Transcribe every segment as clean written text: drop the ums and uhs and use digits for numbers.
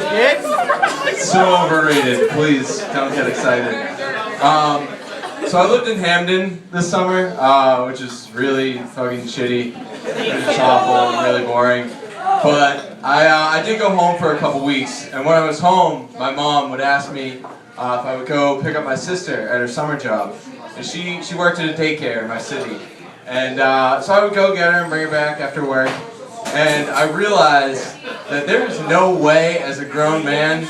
It's so overrated. Please don't get excited. So I lived in Hamden this summer, which is really fucking shitty. It's awful and really boring. But I did go home for a couple weeks, and when I was home, my mom would ask me if I would go pick up my sister at her summer job. And she worked at a daycare in my city. And so I would go get her and bring her back after work. And I realized that there is no way as a grown man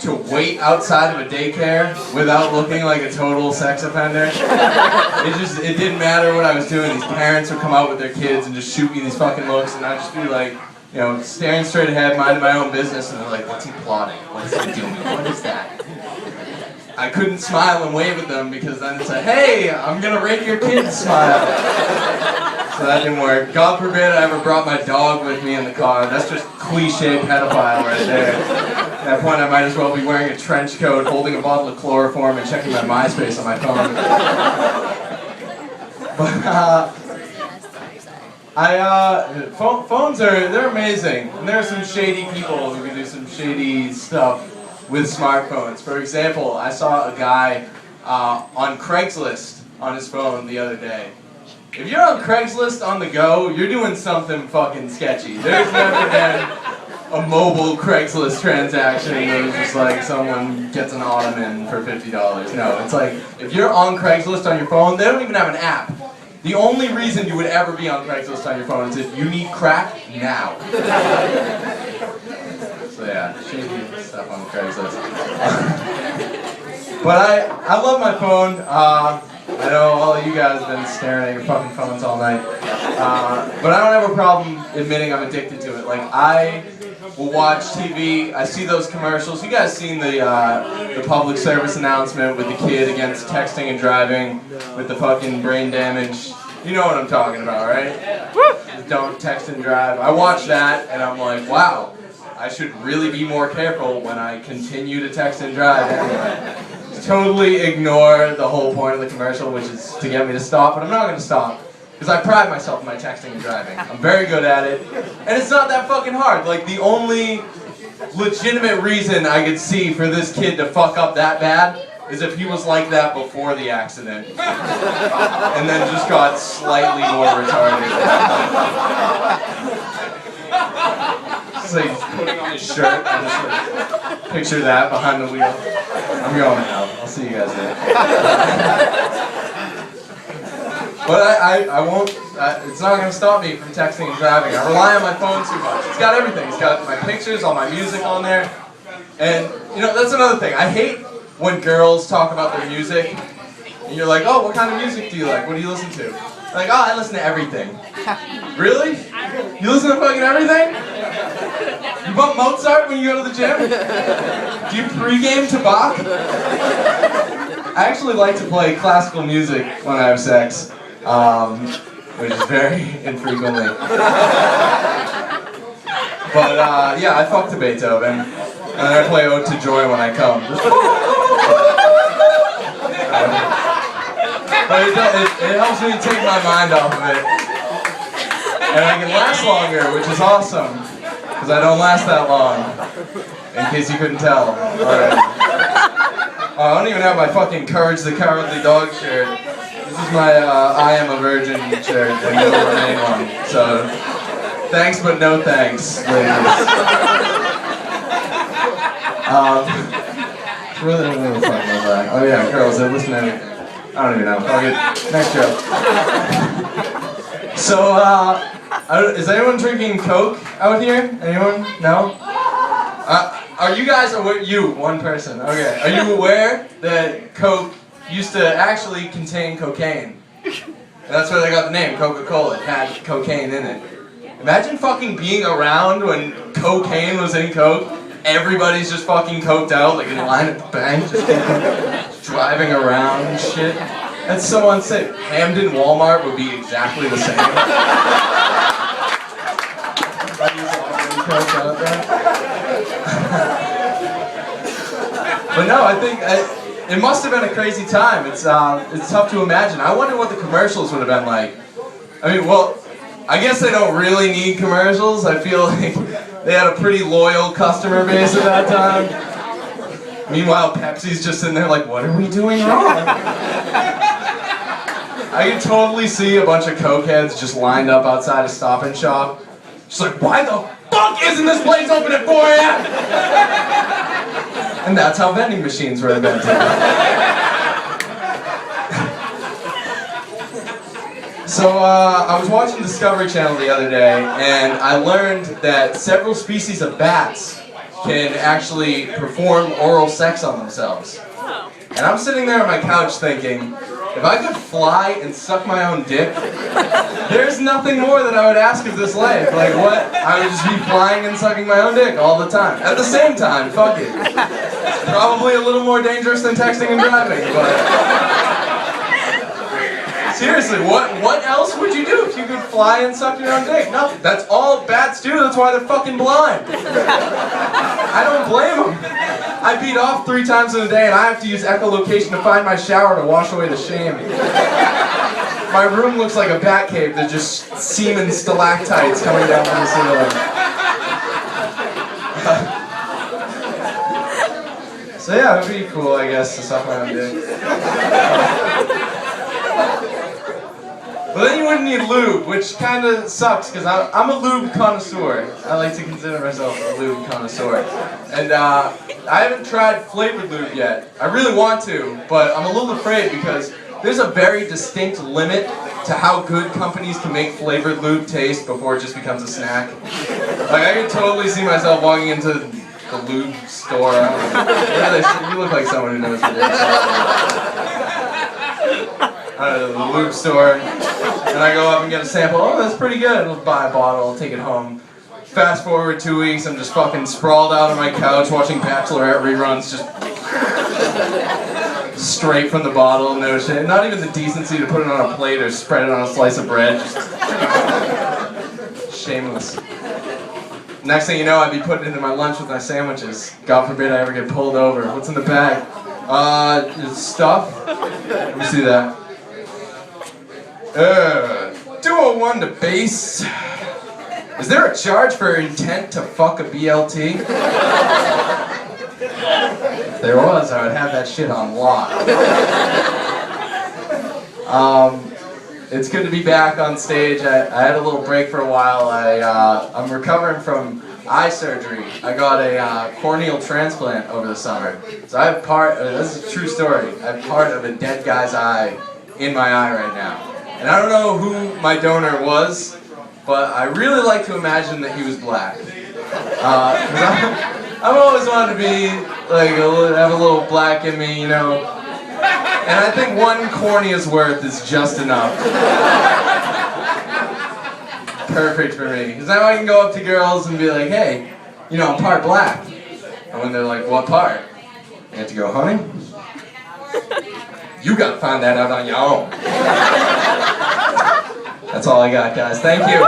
to wait outside of a daycare without looking like a total sex offender. It didn't matter what I was doing. These parents would come out with their kids and just shoot me these fucking looks, and I'd just be like, you know, staring straight ahead, minding my own business, and they're like, what's he plotting? What's he doing? What is that? I couldn't smile and wave at them because then it's like, hey, I'm gonna rate your kid's smile. So that didn't work. God forbid I ever brought my dog with me in the car. That's just cliche pedophile right there. At that point I might as well be wearing a trench coat, holding a bottle of chloroform, and checking my MySpace on my phone. But phones they're amazing. And there are some shady people who can do some shady stuff with smartphones. For example, I saw a guy on Craigslist on his phone the other day. If you're on Craigslist on the go, you're doing something fucking sketchy. There's never been a mobile Craigslist transaction where it's just like someone gets an ottoman for $50. No, it's like, if you're on Craigslist on your phone, they don't even have an app. The only reason you would ever be on Craigslist on your phone is if you need crack now. So yeah, shady stuff on Craigslist. But I love my phone. I know all of you guys have been staring at your fucking phones all night. But I don't have a problem admitting I'm addicted to it. Like, I will watch TV, I see those commercials. You guys seen the public service announcement with the kid against texting and driving with the fucking brain damage? You know what I'm talking about, right? Don't text and drive. I watch that and I'm like, wow, I should really be more careful when I continue to text and drive anyway. Totally ignore the whole point of the commercial, which is to get me to stop, but I'm not going to stop. Because I pride myself in my texting and driving. I'm very good at it. And it's not that fucking hard. Like, the only legitimate reason I could see for this kid to fuck up that bad is if he was like that before the accident. And then just got slightly more retarded. It's like he's putting on his shirt and just like, picture that behind the wheel. I'm going now. I'll see you guys there. But I won't, it's not going to stop me from texting and driving. I rely on my phone too much. It's got everything. It's got my pictures, all my music on there. And, you know, that's another thing. I hate when girls talk about their music. And you're like, oh, what kind of music do you like? What do you listen to? Like, oh, I listen to everything. Really? You listen to fucking everything? You bump Mozart when you go to the gym? Do you pregame to Bach? I actually like to play classical music when I have sex, which is very infrequently. But yeah, I fuck to Beethoven, and I play Ode to Joy when I come. But it helps me take my mind off of it. And I can last longer, which is awesome. Because I don't last that long. In case you couldn't tell. Alright. I don't even have my fucking Courage the Cowardly Dog shirt. This is my I Am a Virgin shirt, and you'll remain one. So, thanks but no thanks, ladies. Really don't know what the fuck was that. Oh yeah, girls, they listen to everything. I don't even know. Okay, next joke. So, is anyone drinking Coke out here? Anyone? No? Are you guys aware? You, one person. Okay. Are you aware that Coke used to actually contain cocaine? And that's where they got the name, Coca-Cola. It had cocaine in it. Imagine fucking being around when cocaine was in Coke. Everybody's just fucking coked out, like in line at the bank, just driving around and shit. That's so unsafe. Hamden Walmart would be exactly the same. But no, I think it must have been a crazy time. It's tough to imagine. I wonder what the commercials would have been like. I mean, well, I guess they don't really need commercials. I feel like they had a pretty loyal customer base at that time. Meanwhile, Pepsi's just sitting there like, what are we doing wrong? I can totally see a bunch of cokeheads just lined up outside a Stop and Shop. Just like, why the fuck isn't this place open at 4 a.m.? And that's how vending machines were invented. So I was watching Discovery Channel the other day, and I learned that several species of bats can actually perform oral sex on themselves. And I'm sitting there on my couch thinking, if I could fly and suck my own dick, there's nothing more that I would ask of this life. Like what? I would just be flying and sucking my own dick all the time. At the same time, fuck it. It's probably a little more dangerous than texting and driving, but... Seriously, what else would you do if you could fly and suck your own dick? Nothing. That's all bats do, that's why they're fucking blind. I don't blame them. I beat off 3 times in a day and I have to use echolocation to find my shower to wash away the shame. My room looks like a bat cave. There's just semen stalactites coming down from the ceiling. So yeah, it would be cool, I guess, to suck my own dick. But then you wouldn't need lube, which kind of sucks, because I'm a lube connoisseur. I like to consider myself a lube connoisseur. And I haven't tried flavored lube yet. I really want to, but I'm a little afraid because there's a very distinct limit to how good companies can make flavored lube taste before it just becomes a snack. Like, I can totally see myself walking into the lube store. I don't know. You look like someone who knows what it is. The lube store, and I go up and get a sample. Oh, that's pretty good. I'll buy a bottle, I'll take it home. Fast forward 2 weeks, I'm just fucking sprawled out on my couch watching Bachelorette reruns, just straight from the bottle, no shit. Not even the decency to put it on a plate or spread it on a slice of bread. Just shameless. Next thing you know, I'd be putting it into my lunch with my sandwiches. God forbid I ever get pulled over. What's in the bag? Stuff. Let me see that. 201 to base. Is there a charge for intent to fuck a BLT? If there was, I would have that shit on lock. It's good to be back on stage. I had a little break for a while. I'm recovering from eye surgery. I got a corneal transplant over the summer. So I have this is a true story, I have part of a dead guy's eye in my eye right now. And I don't know who my donor was, but I really like to imagine that he was black. I've always wanted to be, like, have a little black in me, you know. And I think 1 cornea's worth is just enough. Perfect for me. Because now I can go up to girls and be like, hey, you know, I'm part black. And when they're like, what part? I have to go, honey, you gotta find that out on your own. That's all I got, guys. Thank you.